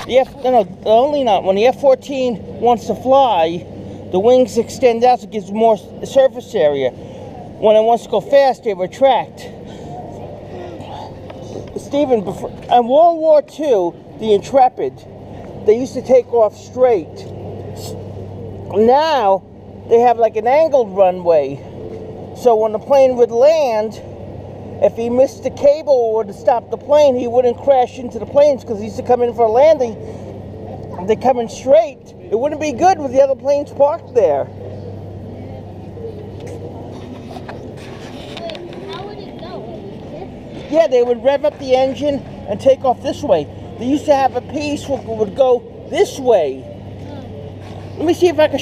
Only not. When the F-14 wants to fly, the wings extend out, so it gives more surface area. When it wants to go fast, they retract. Stephen, in World War II, the Intrepid, they used to take off straight. Now, they have like an angled runway. So when the plane would land, if he missed the cable or to stop the plane, he wouldn't crash into the planes because he used to come in for a landing. They're coming straight. It wouldn't be good with the other planes parked there. Wait, how would it go? Like this? Yeah, they would rev up the engine and take off this way. They used to have a piece that would go this way. Let me see if I can